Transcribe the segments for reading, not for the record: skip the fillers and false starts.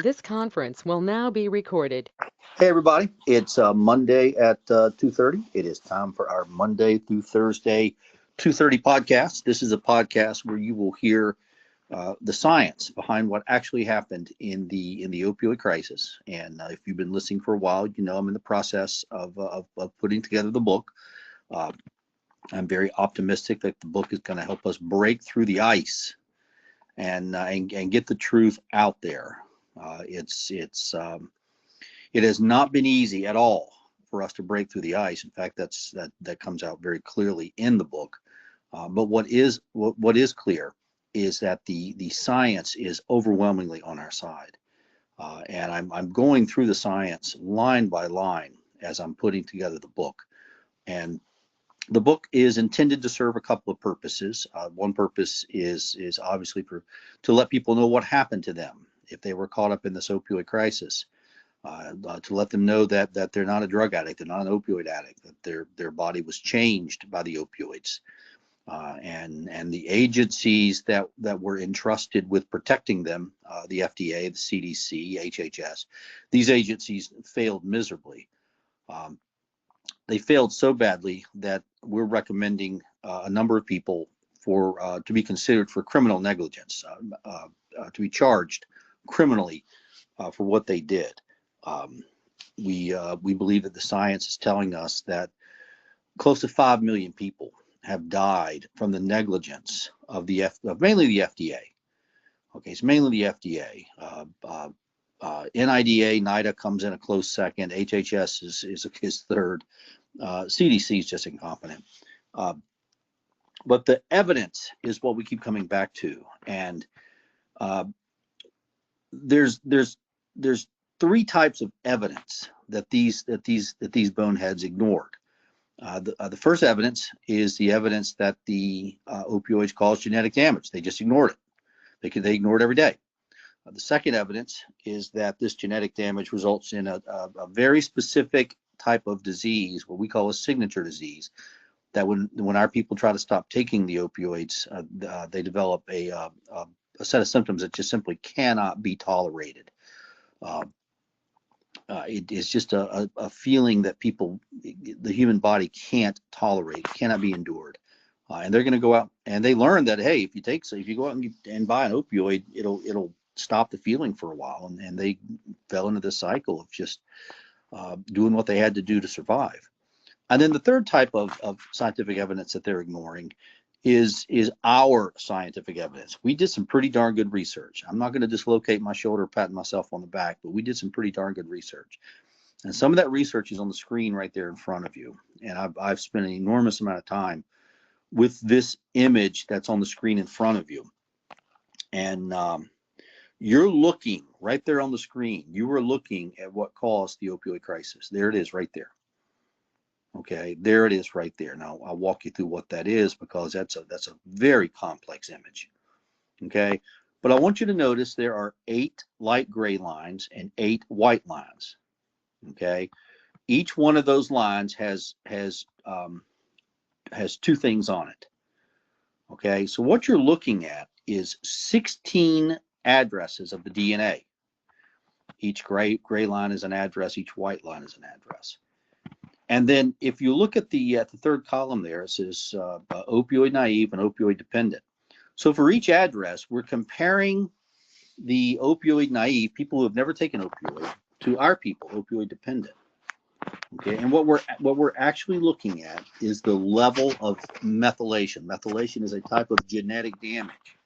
This conference will now be recorded. Hey everybody, it's Monday at 2:30. It is time for our Monday through Thursday 2:30 podcast. This is a podcast where you will hear the science behind what actually happened in the opioid crisis. And if you've been listening for a while, you know I'm in the process of putting together the book. Uh, I'm very optimistic that the book is going to help us break through the ice and get the truth out there. It has not been easy at all for us to break through the ice. In fact, that comes out very clearly in the book. But what is clear is that the science is overwhelmingly on our side, and I'm going through the science line by line as I'm putting together the book. And the book is intended to serve a couple of purposes. One purpose is obviously to let people know what happened to them if they were caught up in this opioid crisis. To let them know that they're not a drug addict, they're not an opioid addict, that their body was changed by the opioids, and the agencies that were entrusted with protecting them, the FDA, the CDC, HHS, these agencies failed miserably. They failed so badly that we're recommending a number of people to be considered for criminal negligence, to be charged criminally for what they did. Um, we believe that the science is telling us that close to 5 million people have died from the negligence of mainly the FDA. Okay, it's mainly the FDA. NIDA, NIDA comes in a close second. HHS is third. CDC is just incompetent. Uh, but the evidence is what we keep coming back to, and uh, there's three types of evidence that these boneheads ignored. The first evidence is the evidence that the opioids cause genetic damage. They just ignored it. They ignore it every day. The second evidence is that this genetic damage results in a very specific type of disease, what we call a signature disease, that when our people try to stop taking the opioids, they develop a set of symptoms that just simply cannot be tolerated. Uh, it is just a feeling that the human body can't tolerate, cannot be endured. And they're going to go out and they learn that, hey, if you go out and buy an opioid, it'll stop the feeling for a while. And they fell into this cycle of just doing what they had to do to survive. And then the third type of scientific evidence that they're ignoring is our scientific evidence. We did some pretty darn good research. I'm not going to dislocate my shoulder, patting myself on the back, but we did some pretty darn good research. And some of that research is on the screen right there in front of you. And I've spent an enormous amount of time with this image that's on the screen in front of you. And you're looking right there on the screen. You are looking at what caused the opioid crisis. There it is right there. Okay, there it is right there. Now I'll walk you through what that is because that's a very complex image. Okay, but I want you to notice there are 8 light gray lines and 8 white lines. Okay, each one of those lines has 2 things on it. Okay, so what you're looking at is 16 addresses of the DNA. Each gray line is an address. Each white line is an address. And then if you look at the third column there, it says opioid naive and opioid dependent. So for each address, we're comparing the opioid naive, people who have never taken opioid, to our people, opioid dependent. Okay, and what we're actually looking at is the level of methylation. Methylation is a type of genetic damage.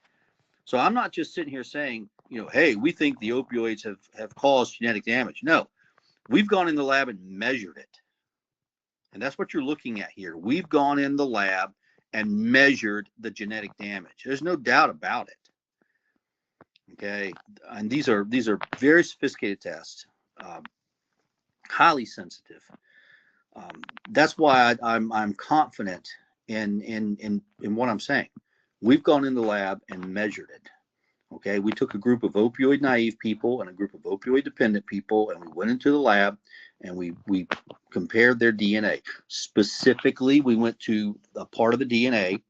So I'm not just sitting here saying, hey, we think the opioids have caused genetic damage. No, we've gone in the lab and measured it. And that's what you're looking at here. We've gone in the lab and measured the genetic damage. There's no doubt about it. Okay, and these are very sophisticated tests, highly sensitive. That's why I'm confident in what I'm saying. We've gone in the lab and measured it. Okay, we took a group of opioid naive people and a group of opioid dependent people, and we went into the lab and we compared their DNA. Specifically, we went to a part of the DNA,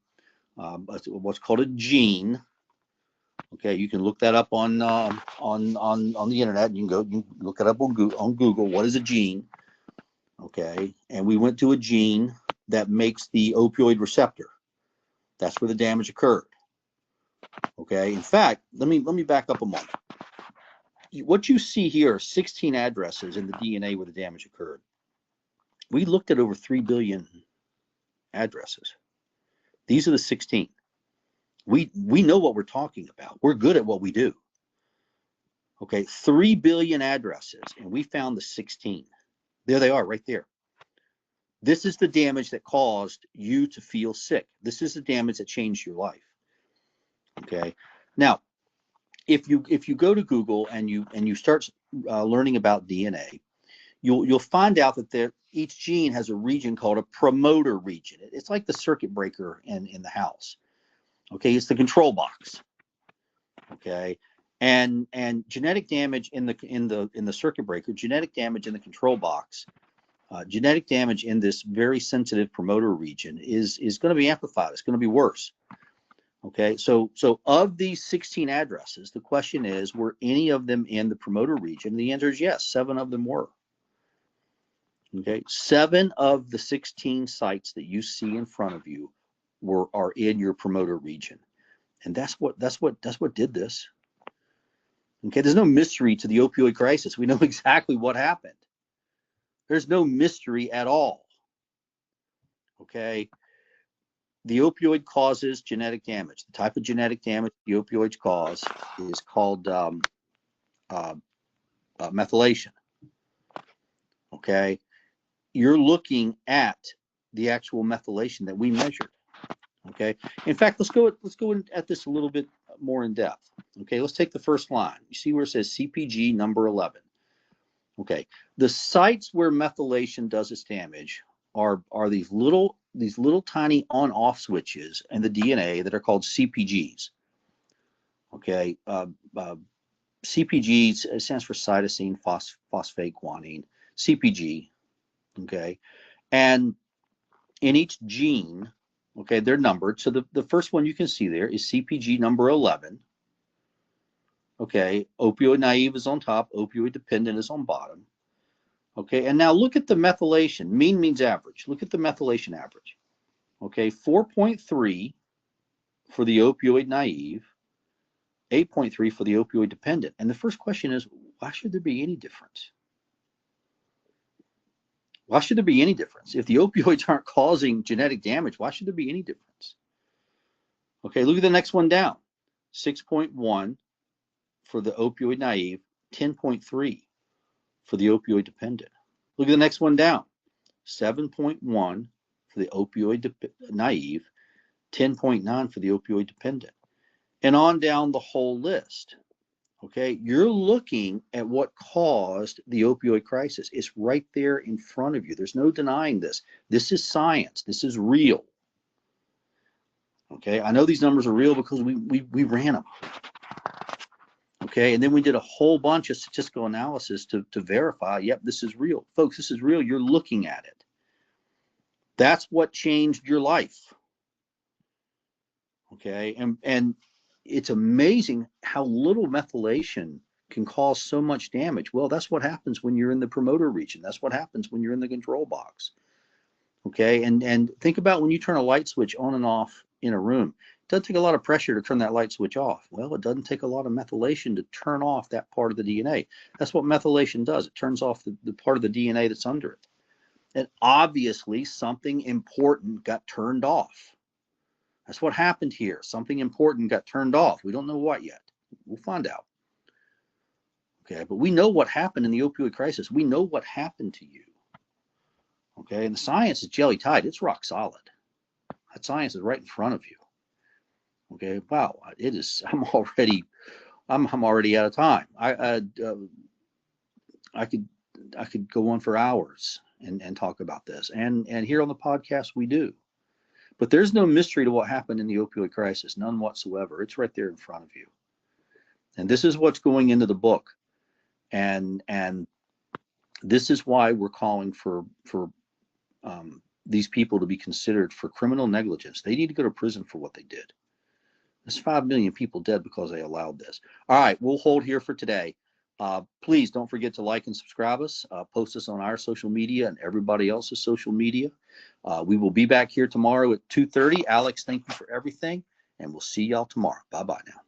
what's called a gene. Okay, you can look that up on the internet. You can look it up on Google. What is a gene? Okay, and we went to a gene that makes the opioid receptor. That's where the damage occurred. Okay, in fact, let me back up a moment. What you see here are 16 addresses in the DNA where the damage occurred. We looked at over 3 billion addresses. These are the 16. We know what we're talking about. We're good at what we do. Okay, 3 billion addresses, and we found the 16. There they are, right there. This is the damage that caused you to feel sick. This is the damage that changed your life. Okay, now if you go to Google and you start learning about DNA, you'll find out that each gene has a region called a promoter region. It's like the circuit breaker in the house. Okay, it's the control box. Okay, and genetic damage in the circuit breaker, genetic damage in the control box, genetic damage in this very sensitive promoter region is going to be amplified. It's going to be worse. Okay, so of these 16 addresses, the question is, were any of them in the promoter region? The answer is yes, 7 of them were. Okay, 7 of the 16 sites that you see in front of you are in your promoter region, and that's what did this. Okay, there's no mystery to the opioid crisis. We know exactly what happened. There's no mystery at all. Okay, the opioid causes genetic damage. The type of genetic damage the opioids cause is called methylation. Okay, you're looking at the actual methylation that we measured. Okay, in fact, let's go at this a little bit more in depth. Okay, let's take the first line. You see where it says CPG number 11. Okay, the sites where methylation does its damage are these little tiny on-off switches in the DNA that are called CPGs. Okay, CPGs stands for cytosine phosphate guanine, CPG. Okay, and in each gene, okay, they're numbered. So the first one you can see there is CPG number 11. Okay, opioid naive is on top, opioid dependent is on bottom. Okay, and now look at the methylation. Mean means average. Look at the methylation average. Okay, 4.3 for the opioid naive, 8.3 for the opioid dependent. And the first question is, why should there be any difference? Why should there be any difference? If the opioids aren't causing genetic damage, why should there be any difference? Okay, look at the next one down. 6.1 for the opioid naive, 10.3 for the opioid dependent. Look at the next one down. 7.1 for the opioid naive, 10.9 for the opioid dependent, and on down the whole list. Okay, you're looking at what caused the opioid crisis. It's right there in front of you. There's no denying this. This is science. This is real. Okay, I know these numbers are real because we ran them. Okay, and then we did a whole bunch of statistical analysis to verify, yep, this is real. Folks, this is real. You're looking at it. That's what changed your life. Okay, and it's amazing how little methylation can cause so much damage. Well, that's what happens when you're in the promoter region. That's what happens when you're in the control box. Okay, and think about when you turn a light switch on and off in a room. It doesn't take a lot of pressure to turn that light switch off. Well, it doesn't take a lot of methylation to turn off that part of the DNA. That's what methylation does. It turns off the part of the DNA that's under it. And obviously something important got turned off. That's what happened here. Something important got turned off. We don't know what yet. We'll find out. Okay, but we know what happened in the opioid crisis. We know what happened to you. Okay, and the science is jelly tight. It's rock solid. That science is right in front of you. Okay, wow, it is. I'm already out of time. I could go on for hours and talk about this. And here on the podcast we do. But there's no mystery to what happened in the opioid crisis, none whatsoever. It's right there in front of you. And this is what's going into the book. And this is why we're calling for these people to be considered for criminal negligence. They need to go to prison for what they did. There's 5 million people dead because they allowed this. All right, we'll hold here for today. Please don't forget to like and subscribe us. Post us on our social media and everybody else's social media. We will be back here tomorrow at 2:30. Alex, thank you for everything, and we'll see y'all tomorrow. Bye-bye now.